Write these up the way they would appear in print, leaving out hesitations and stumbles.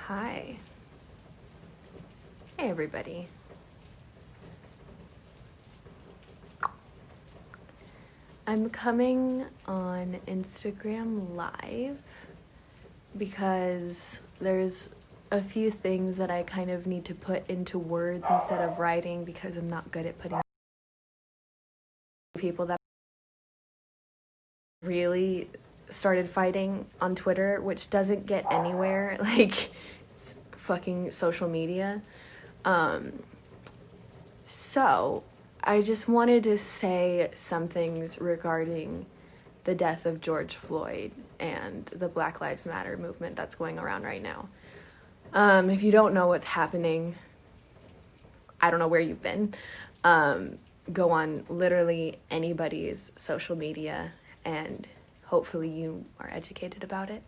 Hi. Hey, everybody. I'm coming on Instagram Live because there's a few things that I kind of need to put into words instead of writing because I'm not good at putting people that really started fighting on Twitter, which doesn't get anywhere. Like, it's fucking social media. So I just wanted to say some things regarding the death of George Floyd and the Black Lives Matter movement that's going around right now. If you don't know what's happening, I don't know where you've been. Go on literally anybody's social media and hopefully you are educated about it.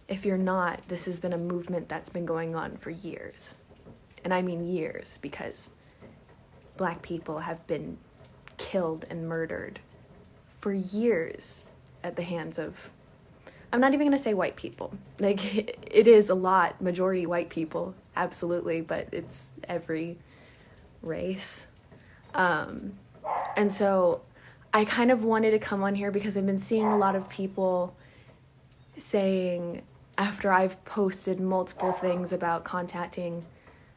If you're not, this has been a movement that's been going on for years. And I mean years, because Black people have been killed and murdered for years at the hands of, I'm not even going to say white people. Like, it is a lot, majority white people, absolutely, but it's every race. And so I kind of wanted to come on here because I've been seeing a lot of people saying, after I've posted multiple things about contacting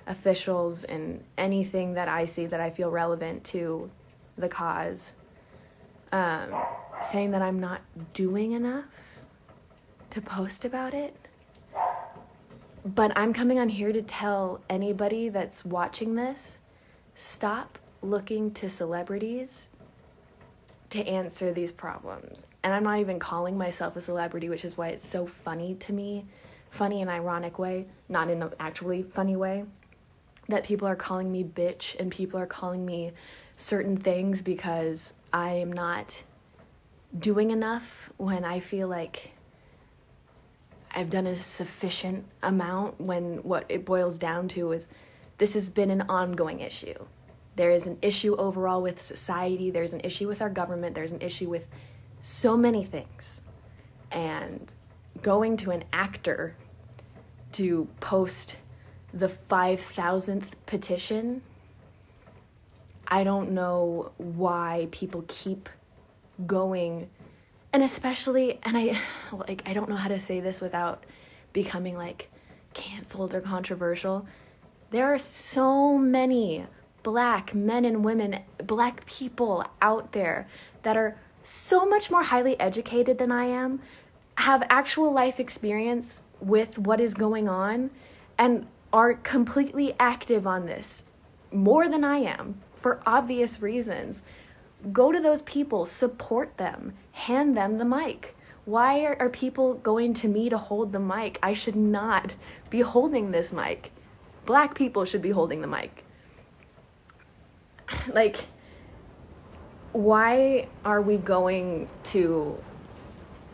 officials and anything that I see that I feel relevant to the cause, saying that I'm not doing enough to post about it. But I'm coming on here to tell anybody that's watching this, stop looking to celebrities to answer these problems. And I'm not even calling myself a celebrity, which is why it's so funny to me, funny in an ironic way, not in an actually funny way, that people are calling me bitch and people are calling me certain things because I am not doing enough when I feel like I've done a sufficient amount, when what it boils down to is this has been an ongoing issue. There is an issue overall with society. There's an issue with our government. There's an issue with so many things. And going to an actor to post the 5,000th petition, I don't know why people keep going. And especially, and I don't know how to say this without becoming like canceled or controversial. There are so many Black men and women, Black people out there that are so much more highly educated than I am, have actual life experience with what is going on, and are completely active on this more than I am for obvious reasons. Go to those people, support them, hand them the mic. Why are people going to me to hold the mic? I should not be holding this mic. Black people should be holding the mic. Like, why are we going to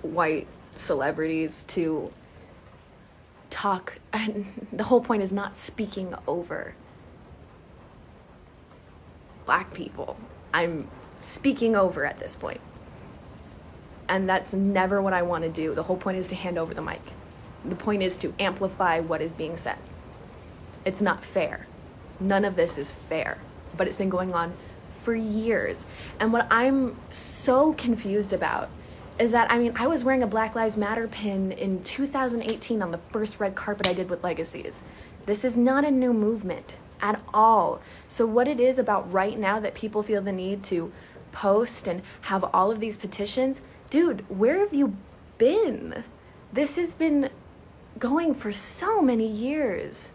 white celebrities to talk? And the whole point is not speaking over Black people. I'm speaking over at this point. And that's never what I want to do. The whole point is to hand over the mic. The point is to amplify what is being said. It's not fair. None of this is fair. But it's been going on for years. And what I'm so confused about is that, I was wearing a Black Lives Matter pin in 2018 on the first red carpet I did with Legacies. This is not a new movement at all. So what it is about right now that people feel the need to post and have all of these petitions, dude, where have you been? This has been going for so many years.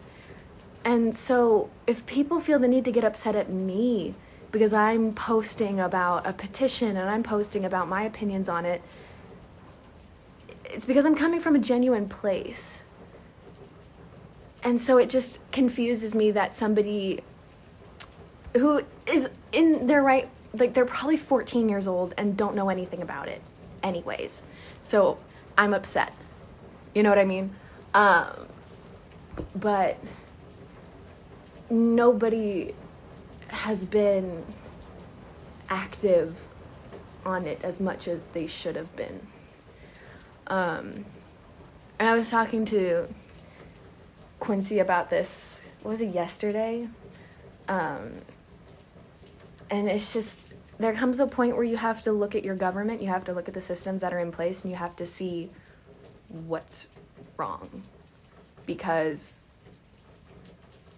And so if people feel the need to get upset at me because I'm posting about a petition and I'm posting about my opinions on it, it's because I'm coming from a genuine place. And so it just confuses me that somebody who is in their right, like, they're probably 14 years old and don't know anything about it anyways. So I'm upset. You know what I mean? But nobody has been active on it as much as they should have been. And I was talking to Quincy about this, what was it, yesterday? And it's just, there comes a point where you have to look at your government, you have to look at the systems that are in place, and you have to see what's wrong. Because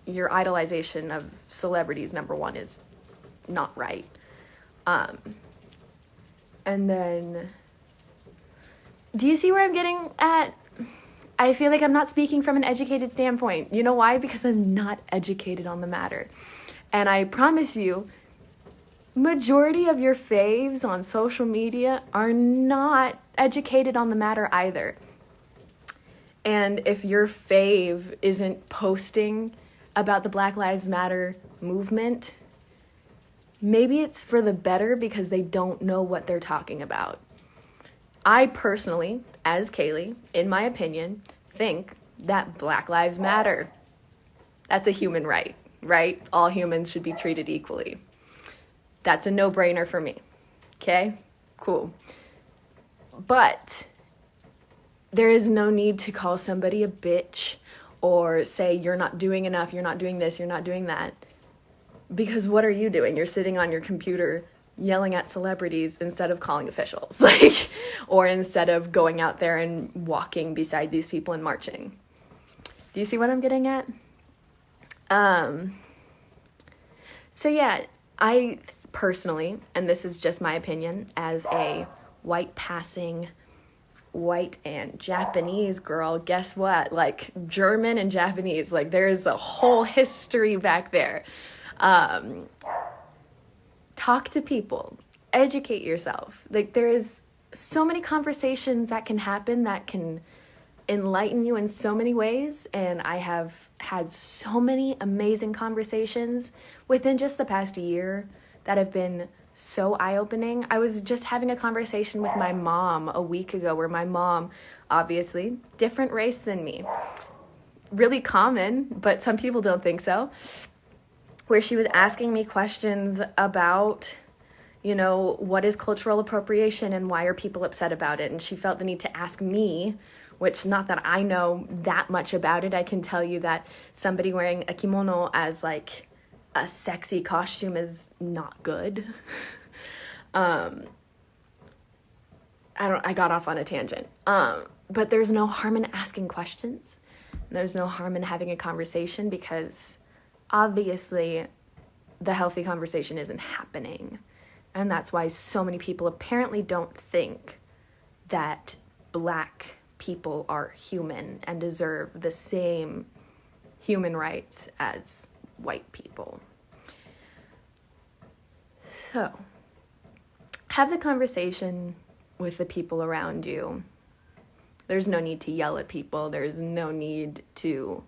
your idolization of celebrities, number one, is not right. And then, do you see where I'm getting at? I feel like I'm not speaking from an educated standpoint. You know why? Because I'm not educated on the matter. And I promise you, majority of your faves on social media are not educated on the matter either. And if your fave isn't posting about the Black Lives Matter movement, maybe it's for the better because they don't know what they're talking about. I personally, as Kaylee, in my opinion, think that Black Lives Matter. That's a human right, right? All humans should be treated equally. That's a no-brainer for me. Okay? Cool. But there is no need to call somebody a bitch or say you're not doing enough, you're not doing this, you're not doing that. Because what are you doing? You're sitting on your computer yelling at celebrities instead of calling officials, or instead of going out there and walking beside these people and marching. Do you see what I'm getting at? So yeah, I personally, and this is just my opinion, as a white passing white and Japanese girl, guess what? Like German and Japanese, like there's a whole history back there. Talk to people, educate yourself. Like there is so many conversations that can happen that can enlighten you in so many ways. And I have had so many amazing conversations within just the past year that have been so eye-opening. I was just having a conversation with my mom a week ago where my mom, obviously, different race than me. Really common, but some people don't think so. Where she was asking me questions about, you know, what is cultural appropriation and why are people upset about it? And she felt the need to ask me, which not that I know that much about it. I can tell you that somebody wearing a kimono as like a sexy costume is not good. I got off on a tangent. But there's no harm in asking questions. There's no harm in having a conversation because obviously the healthy conversation isn't happening. And that's why so many people apparently don't think that Black people are human and deserve the same human rights as white people. So, have the conversation with the people around you. There's no need to yell at people. There's no need to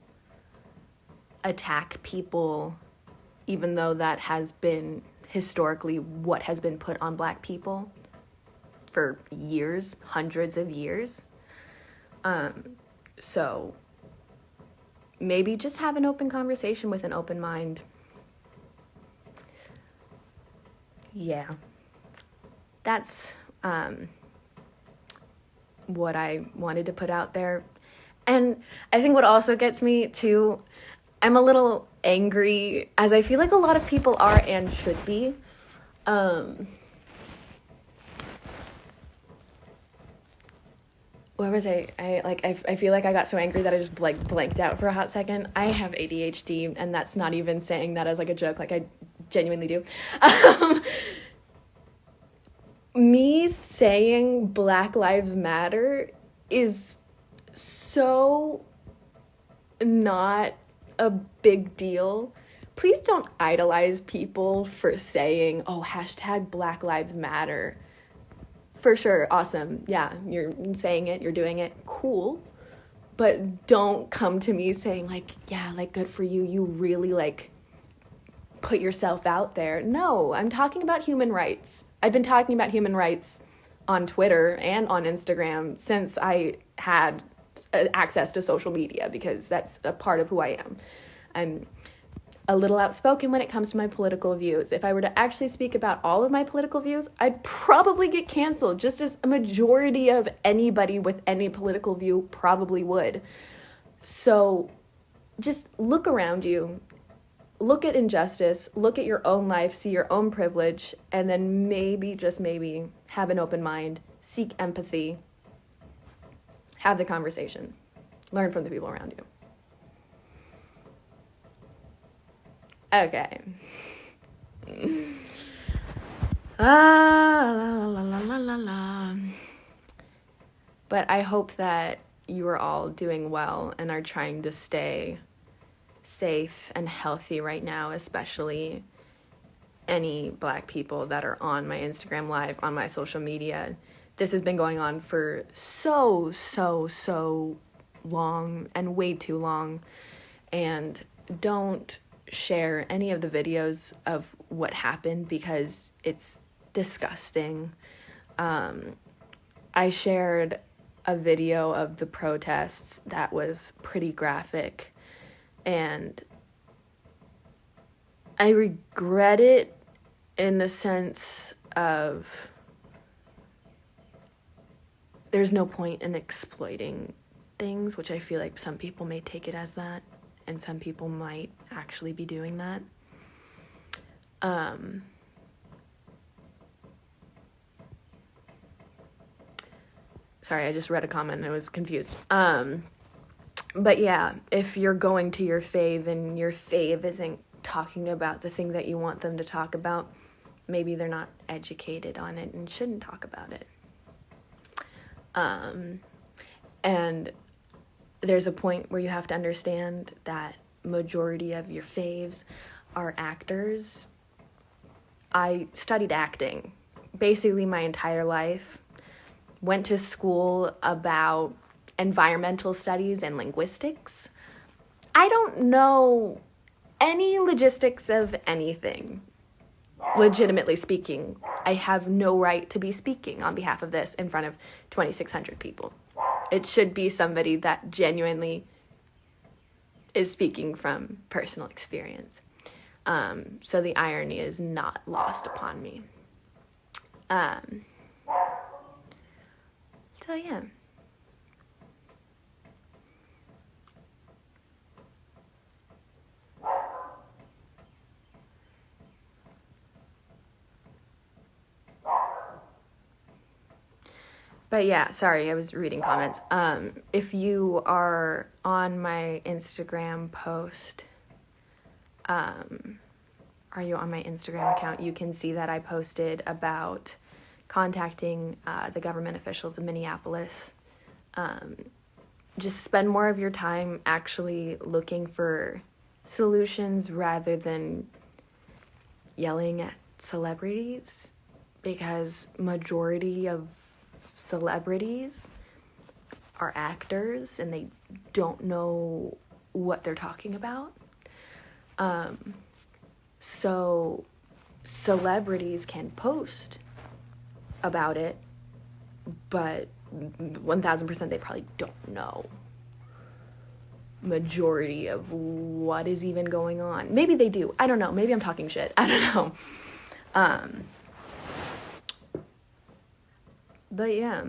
attack people, even though that has been historically what has been put on Black people for years, hundreds of years. So maybe just have an open conversation with an open mind. Yeah, that's what I wanted to put out there. And I think what also gets me too, I'm a little angry, as I feel like a lot of people are and should be. Where was I? I feel like I got so angry that I just blanked out for a hot second. I have ADHD, and that's not even saying that as like a joke. Like I genuinely do. Me saying Black Lives Matter is so not a big deal. Please don't idolize people for saying, oh, hashtag Black Lives Matter. For sure, awesome. Yeah, you're saying it, you're doing it, cool. But don't come to me saying like, yeah, like good for you. You really like put yourself out there. No, I'm talking about human rights. I've been talking about human rights on Twitter and on Instagram since I had access to social media because that's a part of who I am. a little outspoken when it comes to my political views. If I were to actually speak about all of my political views, I'd probably get canceled, just as a majority of anybody with any political view probably would. So just look around you, look at injustice, look at your own life, see your own privilege, and then maybe, just maybe, have an open mind, seek empathy, have the conversation, learn from the people around you. Okay. La. But I hope that you are all doing well and are trying to stay safe and healthy right now, especially any Black people that are on my Instagram Live, on my social media. This has been going on for so long, and way too long. And don't share any of the videos of what happened because it's disgusting. I shared a video of the protests that was pretty graphic, and I regret it in the sense of there's no point in exploiting things, which I feel like some people may take it as that, and some people might actually be doing that. Sorry, I just read a comment and I was confused. But yeah, if you're going to your fave and your fave isn't talking about the thing that you want them to talk about, maybe they're not educated on it and shouldn't talk about it. And there's a point where you have to understand that majority of your faves are actors. I studied acting basically my entire life, went to school about environmental studies and linguistics. I don't know any logistics of anything. Legitimately speaking, I have no right to be speaking on behalf of this in front of 2,600 people. It should be somebody that genuinely is speaking from personal experience. So the irony is not lost upon me. So yeah. But yeah, sorry, I was reading comments. If you are on my Instagram post, are you on my Instagram account? You can see that I posted about contacting the government officials in Minneapolis. Just spend more of your time actually looking for solutions rather than yelling at celebrities, because majority of celebrities are actors and they don't know what they're talking about. So celebrities can post about it, but 1,000% they probably don't know majority of what is even going on. Maybe they do. I don't know. Maybe I'm talking shit. I don't know. But yeah,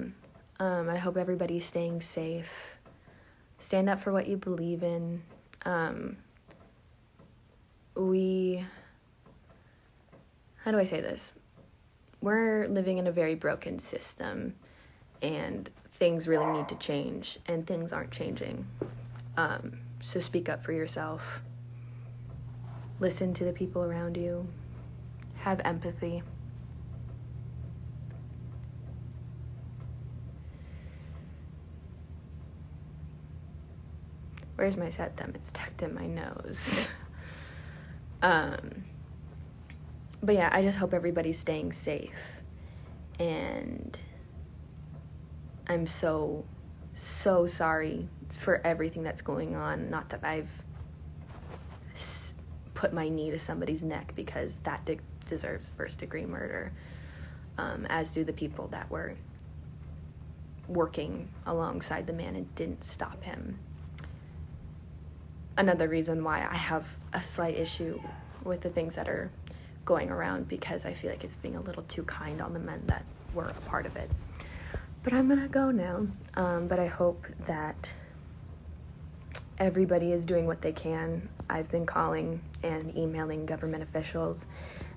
I hope everybody's staying safe. Stand up for what you believe in. How do I say this? We're living in a very broken system, and things really need to change, and things aren't changing. So speak up for yourself. Listen to the people around you. Have empathy. Where's my septum? It's tucked in my nose. But yeah, I just hope everybody's staying safe. And I'm so sorry for everything that's going on. Not that I've put my knee to somebody's neck, because that deserves first-degree murder, as do the people that were working alongside the man and didn't stop him. another reason why I have a slight issue with the things that are going around, because I feel like it's being a little too kind on the men that were a part of it. But I'm gonna go now. But I hope that everybody is doing what they can. I've been calling and emailing government officials,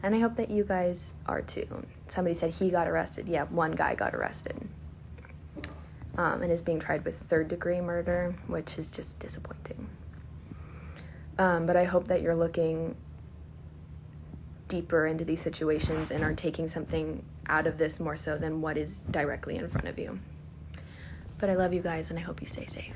and I hope that you guys are too. Somebody said he got arrested. Yeah, one guy got arrested. And is being tried with third-degree murder, which is just disappointing. But I hope that you're looking deeper into these situations and are taking something out of this more so than what is directly in front of you. But I love you guys, and I hope you stay safe.